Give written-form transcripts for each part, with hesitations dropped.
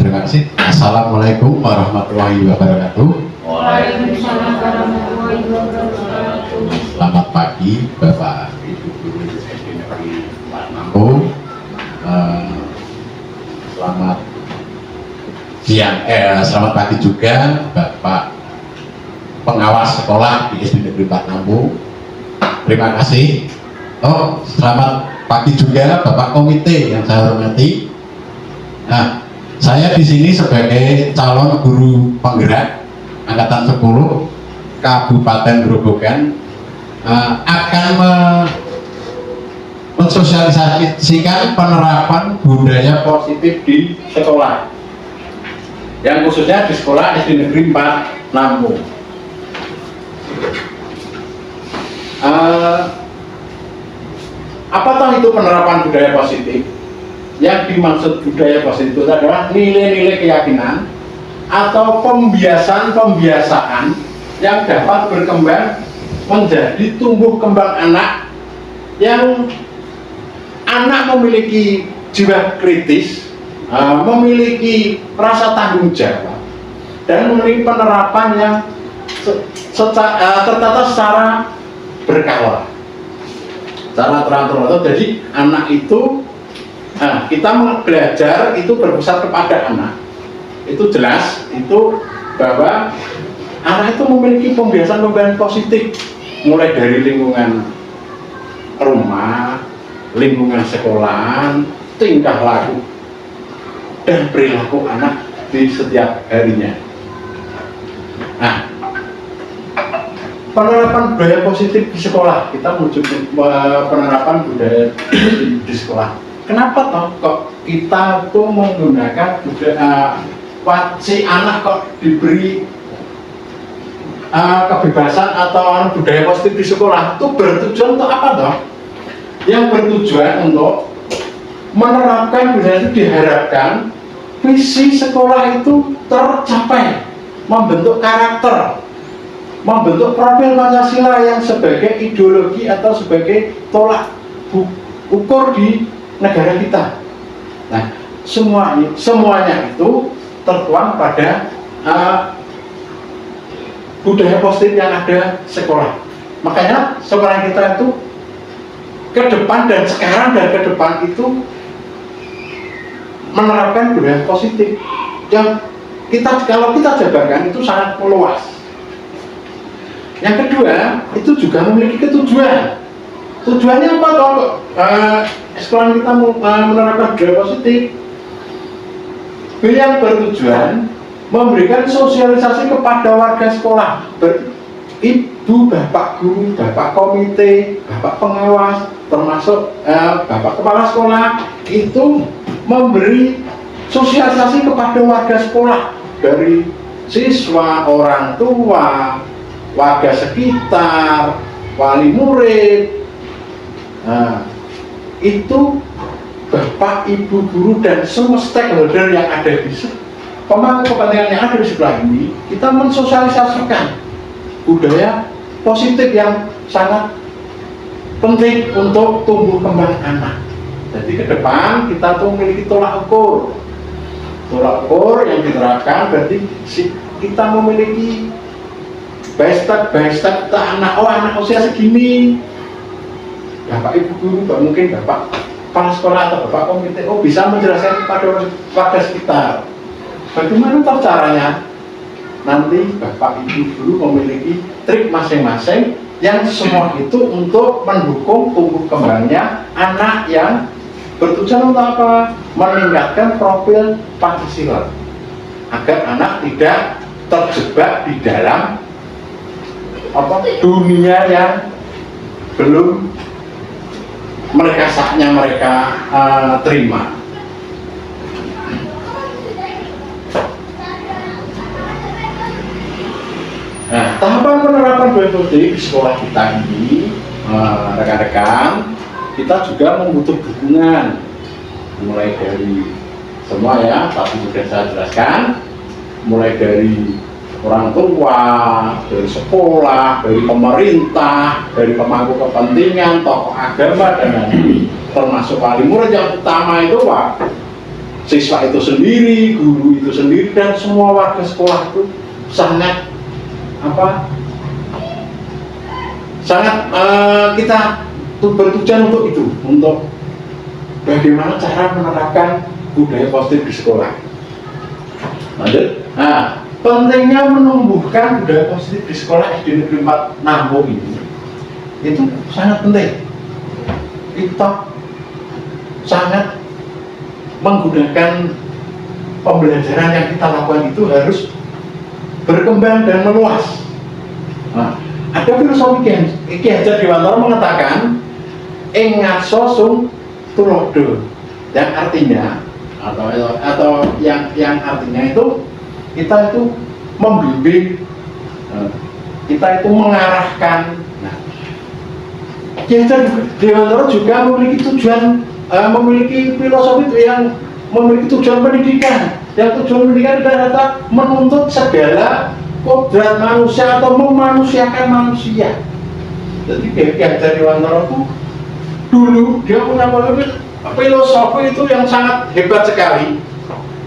Terima kasih. Assalamualaikum warahmatullahi wabarakatuh. Waalaikumsalam warahmatullahi wabarakatuh. Selamat pagi Bapak Ibu Guru SD Negeri 4 Lampung. Selamat pagi juga Bapak pengawas sekolah di SD Negeri 4 Lampung. Terima kasih. Selamat pagi juga Bapak Komite yang saya hormati. Nah, saya di sini sebagai calon guru penggerak angkatan 10 Kabupaten Grobogan akan mensosialisasikan penerapan budaya positif di sekolah, yang khususnya di sekolah SD Negeri 4 Lampung. Apa toh itu penerapan budaya positif? Yang dimaksud budaya positif itu adalah nilai-nilai keyakinan atau pembiasaan yang dapat berkembang menjadi tumbuh kembang anak, yang anak memiliki jiwa kritis, memiliki rasa tanggung jawab, dan memiliki penerapan yang tertata secara berkala, secara teratur. Jadi anak itu, kita belajar itu berpusat kepada anak. Itu jelas itu bahwa anak itu memiliki pembiasaan positif, mulai dari lingkungan rumah, lingkungan sekolahan, tingkah laku dan perilaku anak di setiap harinya. Nah, penerapan budaya positif di sekolah, kita menuju penerapan budaya di sekolah. Kenapa toh kok kita tuh menggunakan budaya, si anak kok diberi kebebasan atau budaya positif di sekolah? Itu bertujuan untuk apa toh? Yang bertujuan untuk menerapkan budaya itu, diharapkan visi sekolah itu tercapai, membentuk karakter, membentuk profil Pancasila yang sebagai ideologi atau sebagai tolak ukur di negara kita. Nah, semuanya itu tertuang pada budaya positif yang ada sekolah. Makanya sekolah kita itu ke depan dan sekarang dan ke depan itu menerapkan budaya positif yang kalau kita jabarkan itu sangat meluas. Yang kedua, itu juga memiliki ketujuan. Tujuannya apa toh? Sekolah kita menerapkan budaya positif yang bertujuan memberikan sosialisasi kepada warga sekolah, ibu, bapak guru, bapak komite, bapak pengawas, termasuk bapak kepala sekolah, itu memberi sosialisasi kepada warga sekolah, dari siswa, orang tua, warga sekitar, wali murid. Nah, itu bapak, ibu, guru, dan semua stakeholder yang ada di pemangku kepentingan yang ada di sekolah ini, kita mensosialisasikan budaya positif yang sangat penting untuk tumbuh kembang anak. Jadi ke depan kita tuh memiliki tolak ukur yang diterapkan. Berarti kita memiliki by step kita anak usia segini, bapak ibu guru, mungkin bapak kepala sekolah atau bapak komite bisa menjelaskan kepada warga sekitar bagaimana toh caranya. Nanti bapak ibu guru memiliki trik masing-masing yang semua itu untuk mendukung tumbuh kembangnya anak, yang bertujuan untuk apa? Meningkatkan profil Pancasila agar anak tidak terjebak di dalam dunia yang belum saatnya mereka terima. Nah, tahapan penerapan budaya positif di sekolah kita ini, rekan-rekan, kita juga membutuh dukungan, mulai dari semua ya, tadi sudah saya jelaskan, mulai dari orang tua, dari sekolah, dari pemerintah, dari pemangku kepentingan, tokoh agama, dan lain-lain, termasuk wali murid. Yang utama itu siswa itu sendiri, guru itu sendiri, dan semua warga sekolah itu sangat kita bertujuan untuk itu, untuk bagaimana cara menerapkan budaya positif di sekolah. Lanjut. Nah, pentingnya menumbuhkan budaya positif di sekolah SD Negeri 4 Nambo ini itu sangat penting. Kita sangat menggunakan pembelajaran yang kita lakukan itu harus berkembang dan meluas. Nah, ada filosofi Ki Hajar Dewantara mengatakan ngaso sung tulodo, yang artinya atau yang artinya itu kita itu membimbing, kita itu mengarahkan. Nah, Ki Hajar Dewantara juga memiliki tujuan, memiliki filosofi yang memiliki tujuan pendidikan. Yang tujuan pendidikan adalah menuntut segala kodrat manusia atau memanusiakan manusia. Jadi Ki Hajar Dewantara itu dulu dia punya filosofi itu yang sangat hebat sekali.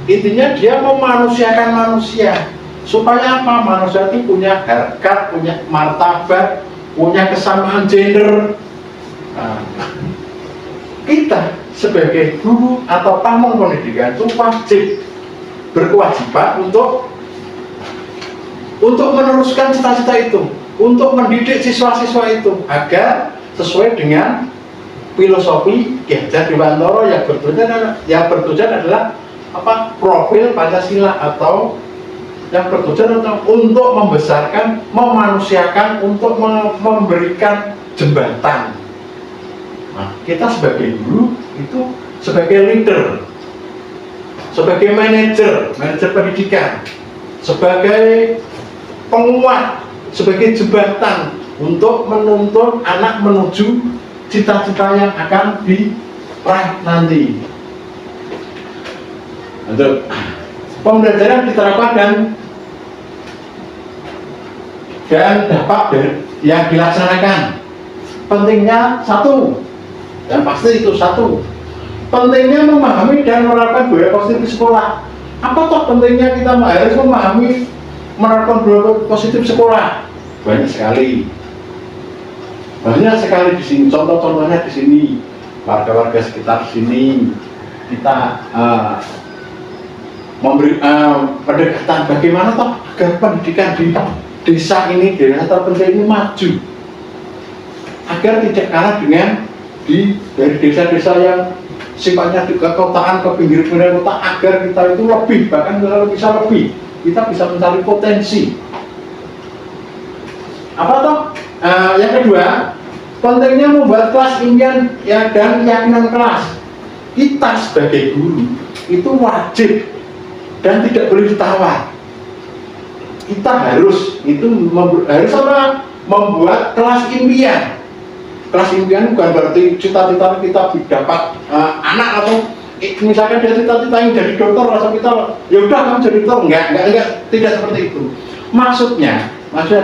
Intinya dia memanusiakan manusia supaya apa? Manusia itu punya harkat, punya martabat, punya kesamaan gender. Nah, kita sebagai guru atau pamong pendidikan itu wajib berkewajiban untuk meneruskan cita-cita itu, untuk mendidik siswa-siswa itu agar sesuai dengan filosofi Ki Hajar Dewantara yang bertujuan adalah profil Pancasila, atau yang bertujuan untuk membesarkan, memanusiakan, untuk memberikan jembatan. Nah, kita sebagai guru itu sebagai leader, sebagai manajer pendidikan, sebagai penguat, sebagai jembatan untuk menuntun anak menuju cita-cita yang akan diraih nanti. Untuk pembelajaran diterapkan dan dapat yang dilaksanakan. Pentingnya satu, dan pasti itu satu, pentingnya memahami dan menerapkan budaya positif di sekolah. Apa toh pentingnya kita harus memahami, menerapkan budaya positif di sekolah? Banyak sekali di sini. Contoh-contohnya di sini, warga-warga sekitar sini kita memberi pendekatan bagaimana toh agar pendidikan di desa ini, di desa terpencil ini maju, agar tidak kalah dengan dari desa-desa yang sifatnya di kekotaan, ke pinggir-pinggir kota, agar kita itu lebih, bahkan kita bisa mencari potensi. Apa toh? Yang kedua, pentingnya membuat kelas impian dan keyakinan kelas. Kita sebagai guru itu wajib dan tidak boleh ditawar. Kita harus membuat kelas impian. Kelas impian bukan berarti cita-cita kita dapat anak, atau misalkan dia cita-cita yang jadi dokter, langsung kita ya udah kamu jadi dokter. Enggak, tidak seperti itu. Maksudnya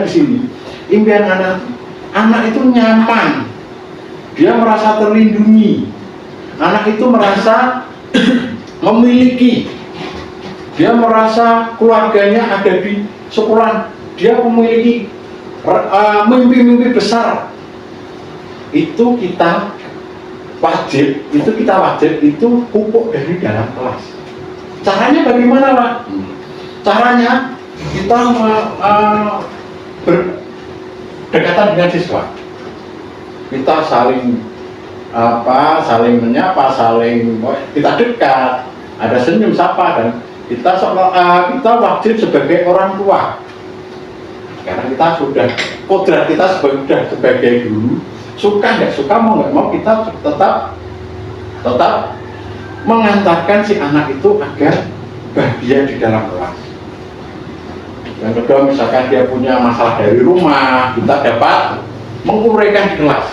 di sini, impian anak itu nyaman, dia merasa terlindungi, anak itu merasa memiliki, dia merasa keluarganya ada di sekolah, dia memiliki mimpi-mimpi besar. Itu kita wajib itu pupuk dari dalam kelas. Caranya bagaimana, Pak? Caranya kita berdekatan dengan siswa, kita saling menyapa, kita dekat, ada senyum sapa, dan kita wajib sebagai orang tua, karena kita sudah kodrat kita sebagai guru, suka nggak suka, mau nggak mau, kita tetap mengantarkan si anak itu agar bahagia di dalam kelas. Yang kedua, misalkan dia punya masalah dari rumah, kita dapat menguraikan di kelas.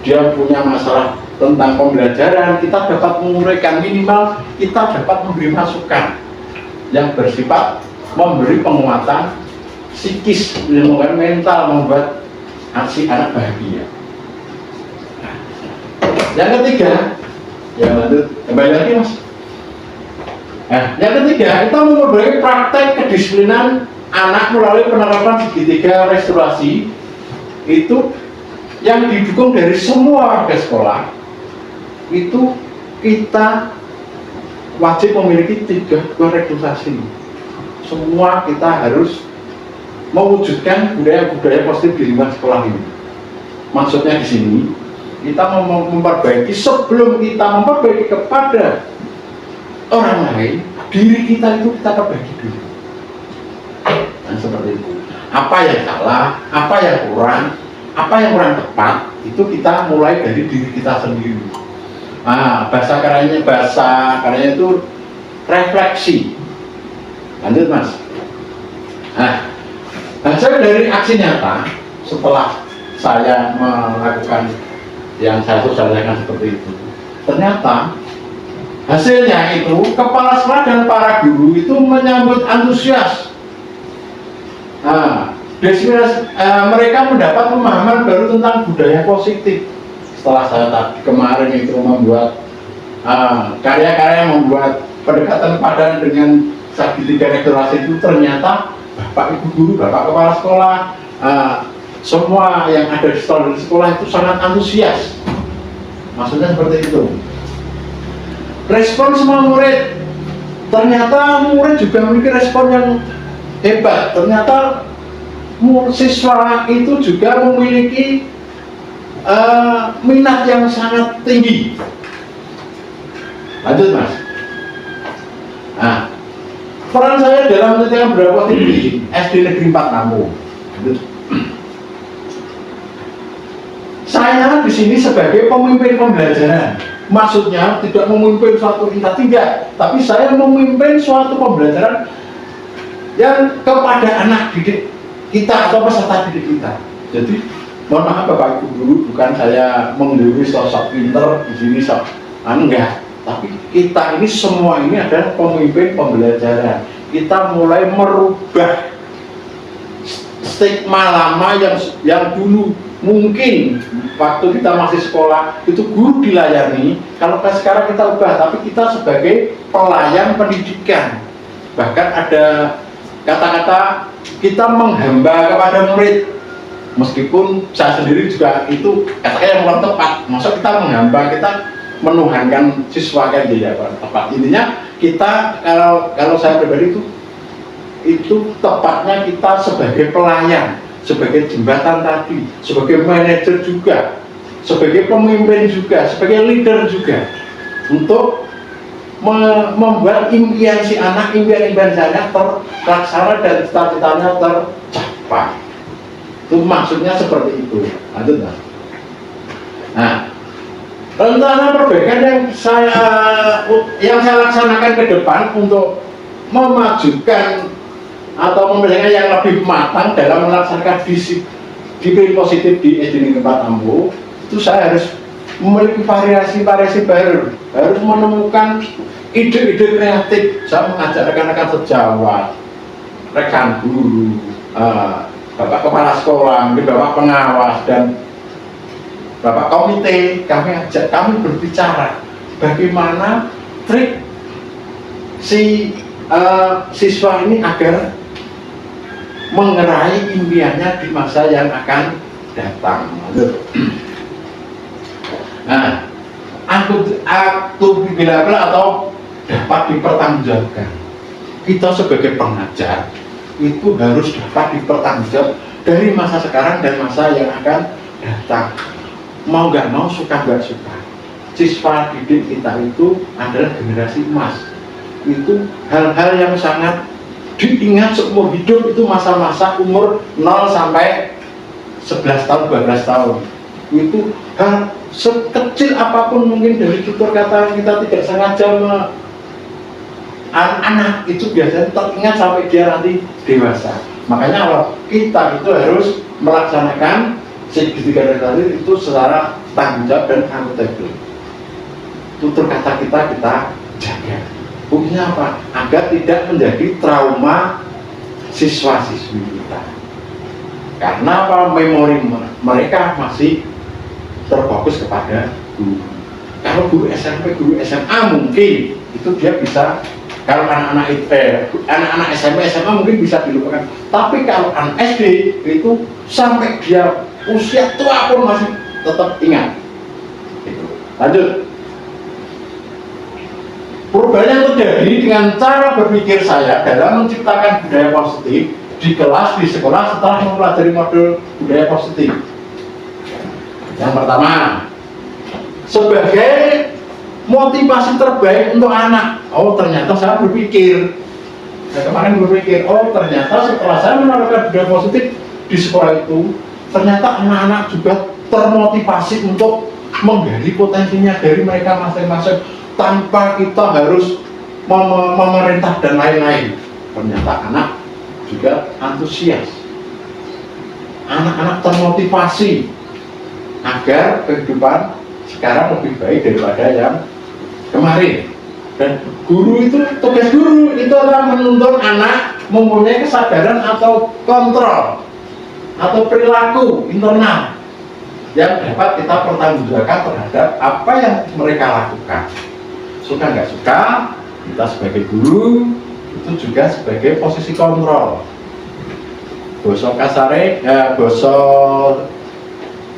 Dia punya masalah tentang pembelajaran, kita dapat menguraikan, minimal kita dapat memberi masukan yang bersifat memberi penguatan psikis, mental, membuat si anak bahagia. Yang ketiga, yang lanjut kembali lagi, Mas. Nah, yang ketiga, kita memperbaiki praktek kedisiplinan anak melalui penerapan segitiga restorasi itu yang didukung dari semua warga sekolah. Itu kita wajib memiliki 3 restorasi. Semua kita harus mewujudkan budaya-budaya positif di lingkungan sekolah ini. Maksudnya di sini kita memperbaiki, sebelum kita memperbaiki kepada orang lain, diri kita itu kita perbaiki dulu. Nah, seperti itu. Apa yang salah, apa yang kurang tepat, itu kita mulai dari diri kita sendiri. Nah, bahasa karyanya itu refleksi. Lanjut Mas. Nah, hasil dari aksi nyata setelah saya melakukan yang saya sosialisasikan seperti itu, ternyata hasilnya itu kepala sekolah dan para guru itu menyambut antusias. Nah, mereka mendapat pemahaman baru tentang budaya positif. Setelah saya tadi kemarin itu membuat karya-karya yang membuat pendekatan padan dengan segitiga restorasi itu, ternyata Bapak Ibu guru, Bapak Kepala Sekolah, semua yang ada di sekolah itu sangat antusias. Maksudnya seperti itu. Respon semua murid, ternyata murid juga memiliki respon yang hebat. Ternyata siswa itu juga memiliki minat yang sangat tinggi. Lanjut Mas. Nah, peran saya dalam penelitian berapa tinggi SD Negeri 4 Namu. Saya di sini sebagai pemimpin pembelajaran. Maksudnya tidak memimpin suatu instansi, tidak, tapi saya memimpin suatu pembelajaran yang kepada anak didik kita atau peserta didik kita. Jadi, mohon maaf Bapak Ibu guru, bukan saya menggurui sosok pinter di sini enggak. Tapi kita ini semua ini adalah pemimpin pembelajaran. Kita mulai merubah stigma lama yang dulu mungkin waktu kita masih sekolah itu guru dilayani. Kalau sekarang kita ubah, tapi kita sebagai pelayan pendidikan. Bahkan ada kata-kata kita menghamba kepada murid. Meskipun saya sendiri juga itu kata-kata yang kurang tepat. Maksud kita menghamba, kita menuhankan siswa kan tidak tepat. Intinya kita kalau saya pribadi itu tepatnya kita sebagai pelayan, sebagai jembatan tadi, sebagai manajer juga, sebagai pemimpin juga, sebagai leader juga, untuk membuat impian si anak, impian saya terlaksana dan cita-citanya tercapai. Itu maksudnya seperti itu. Lanjut Mas. Nah, rencana perbaikan yang saya laksanakan ke depan untuk memajukan atau memberikan yang lebih matang dalam melaksanakan disiplin positif di SD Negeri 4 Ambo, itu saya harus memiliki variasi baru, harus menemukan ide-ide kreatif. Saya mengajak rekan-rekan sejawat, rekan guru, Bapak Kepala Sekolah, Bapak Pengawas, dan Bapak Komite. Kami berbicara bagaimana trik siswa ini agar mengerai impiannya di masa yang akan datang. Nah, aktuabilitas atau dapat dipertanggungjawabkan. Kita sebagai pengajar itu harus dapat dipertanggungjawab dari masa sekarang dan masa yang akan datang. Mau nggak mau, suka nggak suka, siswa didik kita itu adalah generasi emas. Itu hal-hal yang sangat diingat seumur hidup. Itu masa-masa umur 0 sampai 11 tahun, 12 tahun. Itu hal sekecil apapun mungkin dari tutur kata kita tidak sengaja anak itu biasanya teringat sampai dia nanti dewasa. Makanya kalau kita itu harus melaksanakan segitiga restorasi itu secara tanggung jawab dan akuntabel. Tutur kata kita jaga. Fungsinya apa? Agar tidak menjadi trauma siswa-siswi kita. Karena apa? Memori mereka masih terfokus kepada guru. Kalau guru SMP, guru SMA mungkin itu dia bisa Kalau anak-anak SMP, SMA mungkin bisa dilupakan. Tapi kalau anak SD itu sampai dia usia tua pun masih tetap ingat. Gitu. Lanjut. Perubahan yang terjadi dengan cara berpikir saya dalam menciptakan budaya positif di kelas, di sekolah setelah mempelajari modul budaya positif. Yang pertama, sebagai motivasi terbaik untuk anak. Oh, ternyata saya berpikir. Saya kemarin berpikir, oh ternyata setelah saya menerapkan budaya positif di sekolah itu, ternyata anak-anak juga termotivasi untuk menggali potensinya dari mereka masing-masing tanpa kita harus memerintah dan lain-lain. Ternyata anak juga antusias. Anak-anak termotivasi agar kehidupan sekarang lebih baik daripada yang kemarin. Dan guru itu, tugas guru itu adalah menuntun anak mempunyai kesadaran atau kontrol atau perilaku internal yang dapat kita pertanggungjawabkan terhadap apa yang mereka lakukan. Suka nggak suka, kita sebagai guru itu juga sebagai posisi kontrol. Bosok kasare, bosok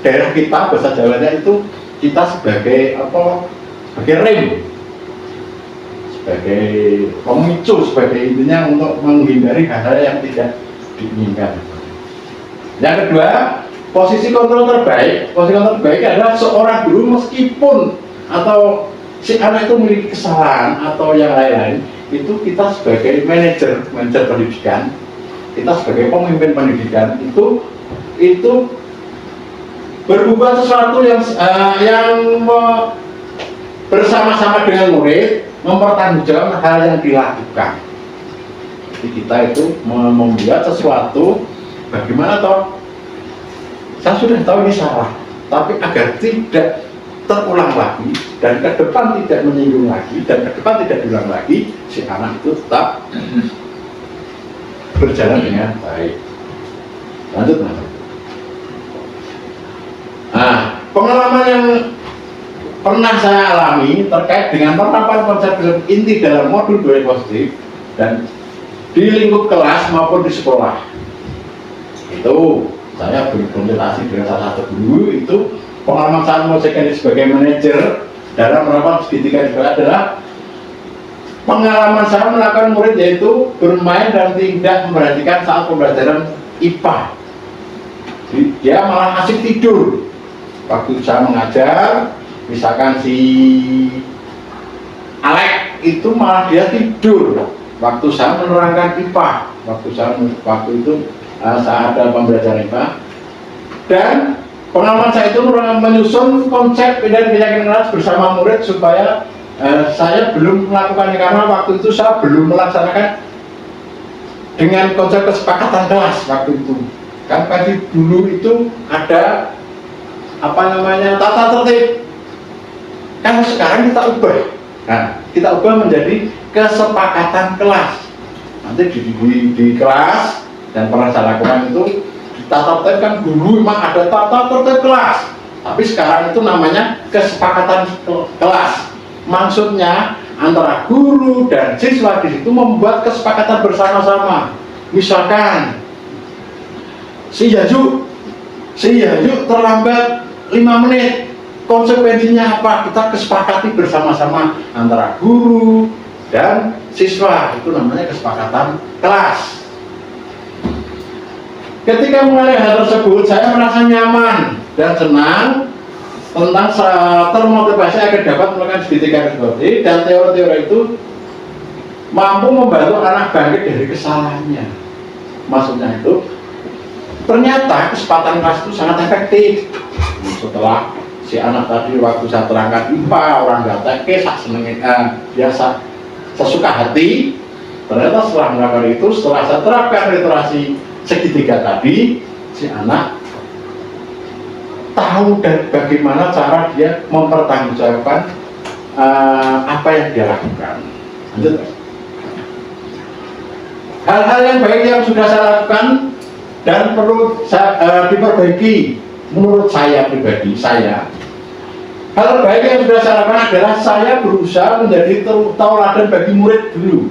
daerah kita, bahasa Jawanya itu kita sebagai apa? Sebagai rem, sebagai pemicu, sebagai intinya untuk menghindari hal-hal yang tidak diinginkan. Yang kedua, posisi kontrol terbaik. Posisi kontrol terbaik adalah seorang guru meskipun atau si anak itu memiliki kesalahan atau yang lain-lain, itu kita sebagai manajer pendidikan, kita sebagai pemimpin pendidikan itu berubah sesuatu yang bersama-sama dengan murid mempertanggungjawabkan hal yang dilakukan. Jadi kita itu membuat sesuatu, bagaimana toh? Saya sudah tahu ini salah, tapi agar tidak terulang lagi dan ke depan tidak menyinggung lagi dan ke depan tidak diulang lagi, si anak itu tetap berjalan dengan baik. Lanjut. Nah, pengalaman yang pernah saya alami terkait dengan penerapan konsep inti dalam modul budaya positif dan di lingkup kelas maupun di sekolah, itu saya berkonsultasi dengan salah satu guru. Itu pengalaman saya mengusahakan sebagai manajer dalam menerapkan segitiga juga adalah pengalaman saya melakukan murid yaitu bermain dan tidak memperhatikan saat pembelajaran IPA. Jadi, dia malah asik tidur waktu saya mengajar. Misalkan si Alek itu malah dia tidur waktu saya menerangkan IPA, waktu itu saat ada pembelajaran IPA. Dan pengalaman saya itu menyusun konsep dan keyakinan bersama murid supaya saya belum melakukannya karena waktu itu saya belum melaksanakan dengan konsep kesepakatan kelas waktu itu. Kan tadi dulu itu ada apa namanya tata tertib. Kan sekarang kita ubah. Nah, kita ubah menjadi kesepakatan kelas. Nanti di kelas dan pernah saya lakukan itu tata tertib kan dulu memang ada tata tertib kelas. Tapi sekarang itu namanya kesepakatan kelas. Maksudnya antara guru dan siswa di situ membuat kesepakatan bersama-sama. Misalkan si Yaju terlambat 5 menit. Konsekuensinya apa? Kita kesepakati bersama-sama antara guru dan siswa. Itu namanya kesepakatan kelas. Ketika mengenai hal tersebut, saya merasa nyaman dan senang tentang termotivasi agar dapat melakukan segitiga seperti dan teori-teori itu mampu membantu anak bangkit dari kesalahannya. Maksudnya itu ternyata kesempatan kelas itu sangat efektif. Setelah si anak tadi waktu saya terangkan IPA, orang nggak teke, biasa sesuka hati. Ternyata setelah melakukan itu, setelah saya terapkan literasi segitiga tadi, si anak tahu dan bagaimana cara dia mempertanggungjawabkan apa yang dia lakukan. Lanjut. Hal-hal yang baik yang sudah saya lakukan dan perlu diperbaiki menurut saya pribadi, saya Hal baik yang sudah saya lakukan adalah saya berusaha menjadi tauladan bagi murid dulu.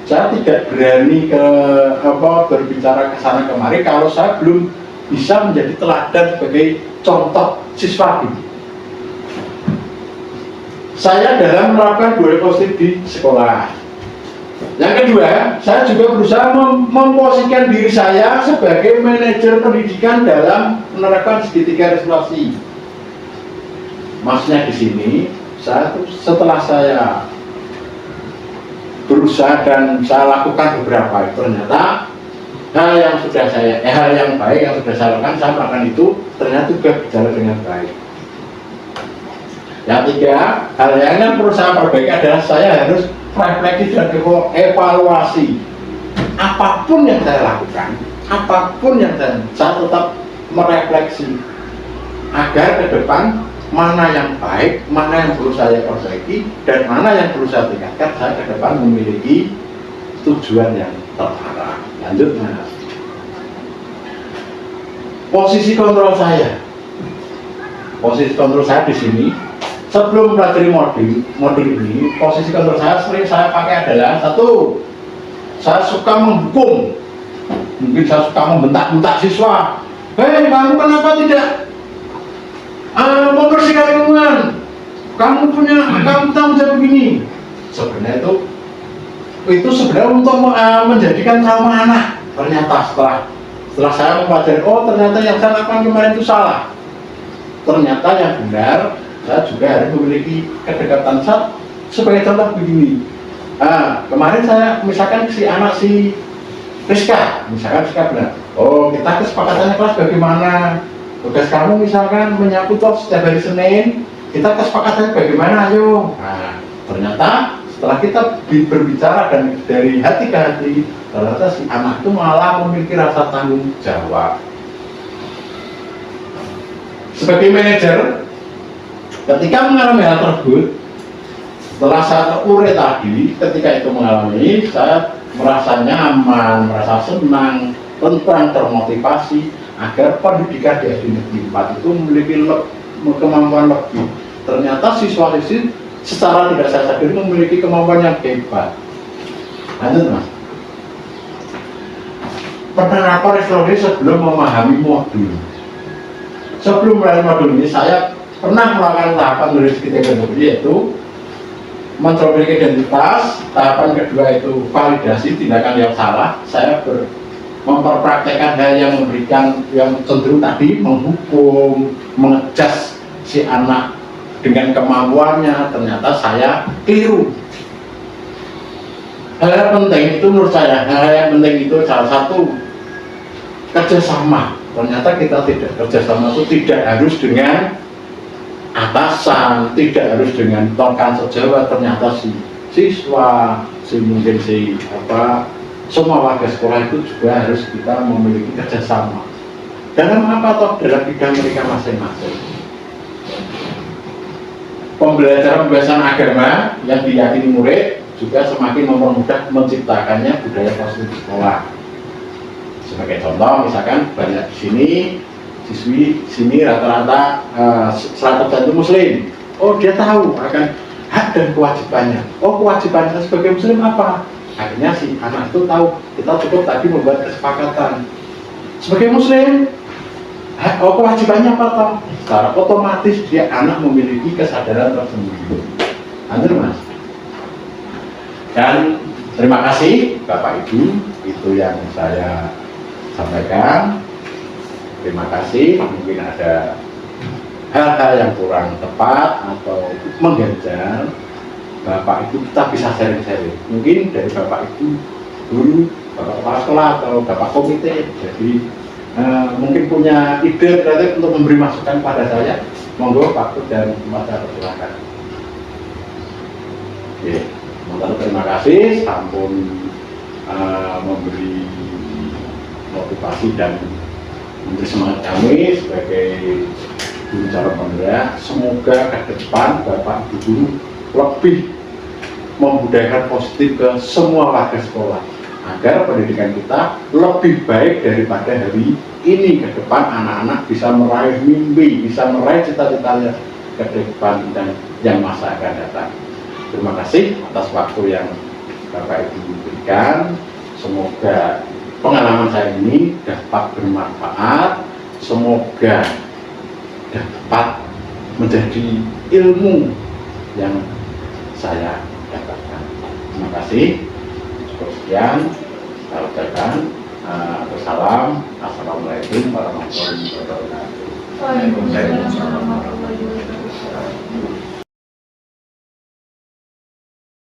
Saya tidak berani berbicara ke sana kemari kalau saya belum bisa menjadi teladan sebagai contoh siswa dulu. Saya dalam menerapkan budaya positif di sekolah. Yang kedua, saya juga berusaha memposisikan diri saya sebagai manajer pendidikan dalam menerapkan segitiga resolusi. Maksudnya di sini, setelah saya berusaha dan saya lakukan beberapa, ternyata hal yang baik yang sudah saya lakukan, saya melakukan itu ternyata juga berjalan dengan baik. Yang tiga, hal yang perlu saya perbaiki adalah saya harus refleksi dan evaluasi apapun yang saya lakukan, apapun yang saya tetap merefleksi agar ke depan mana yang baik, mana yang perlu saya perbaiki, dan mana yang perlu saya tingkatkan. Saya ke depan memiliki tujuan yang terarah. Lanjut, Mas. Posisi kontrol saya di sini. Sebelum mempelajari modul ini, posisi kontrol saya sering saya pakai adalah satu, saya suka menghukum. Mungkin saya suka membentak-bentak siswa. Hei, kamu kenapa tidak membersihkan lingkungan? Kamu tanggung jawab begini. Sebenarnya itu sebenarnya untuk menjadikan trauma anak. Ternyata setelah saya mempelajari, oh ternyata yang saya lakukan kemarin itu salah. Ternyata yang benar, saya juga harus memiliki kedekatan. Sebagai contoh begini, kemarin saya misalkan si Rizka bilang, oh kita kesepakatannya kelas bagaimana, tugas kamu misalkan menyapu toh setiap hari Senin, kita kesepakatannya bagaimana, ayo. Ternyata setelah kita berbicara dan dari hati ke hati, ternyata si anak itu malah memiliki rasa tanggung jawab. Sebagai manajer, ketika mengalami hal tersebut, setelah saya terurai tadi, ketika itu mengalami, saya merasa nyaman, merasa senang, tentang termotivasi agar pendidikan di SD Negeri 4 itu memiliki kemampuan lebih. Ternyata siswa-siswi secara tidak saya sadari memiliki kemampuan yang hebat. Lanjut, Mas. Penerapan resolusi sebelum memahami modul. Sebelum mulai modul ini, saya pernah melakukan tahapan dari segitiga resolusi, yaitu mencoba identitas. Tahapan kedua itu validasi tindakan yang salah. Saya memperpraktekkan hal yang memberikan, yang cenderung tadi menghukum, mengejas si anak dengan kemampuannya. Ternyata saya keliru. Hal penting itu menurut saya, hal yang penting itu salah satu kerjasama. Ternyata kita tidak kerjasama itu tidak harus dengan atasan, tidak harus dengan rekan sejawat. Ternyata si siswa, semua warga sekolah itu juga harus kita memiliki kerjasama. Dalam apa toh? Dalam bidang mereka masing-masing. Pembelajaran agama yang diyakini murid juga semakin mempermudah menciptakannya budaya positif sekolah. Sebagai contoh, misalkan banyak di siswi sini rata-rata 100% Muslim. Oh, dia tahu akan hak dan kewajibannya. Oh, kewajibannya sebagai Muslim apa? Akhirnya si anak itu tahu. Kita cukup tadi membuat kesepakatan. Sebagai Muslim, kewajibannya apa toh? Secara otomatis dia anak memiliki kesadaran tersendiri. Lanjut, Mas. Dan terima kasih Bapak Ibu, itu yang saya sampaikan. Terima kasih. Mungkin ada hal-hal yang kurang tepat atau mengganjal, Bapak Ibu kita bisa sharing-sharing. Mungkin dari Bapak Ibu guru, Bapak kepala sekolah atau Bapak komite, jadi mungkin punya ide kreatif untuk memberi masukan pada saya. Monggo Pak dan Mas, silakan. Oke, terima kasih. Sampun memberi motivasi dan memberi semangat kami sebagai guru calon pemuda. Semoga ke depan Bapak Ibu guru lebih membudayakan positif ke semua warga sekolah. agar pendidikan kita lebih baik daripada hari ini. Ke depan anak-anak bisa meraih mimpi, bisa meraih cita-citanya ke depan dan yang masa akan datang. Terima kasih atas waktu yang Bapak Ibu berikan. Semoga pengalaman saya ini dapat bermanfaat, semoga dapat menjadi ilmu yang saya dapatkan. Terima kasih. Cukup sekian. Saya ucapkan wassalam. Assalamualaikum warahmatullahi wabarakatuh. Waalaikumsalam warahmatullahi wabarakatuh.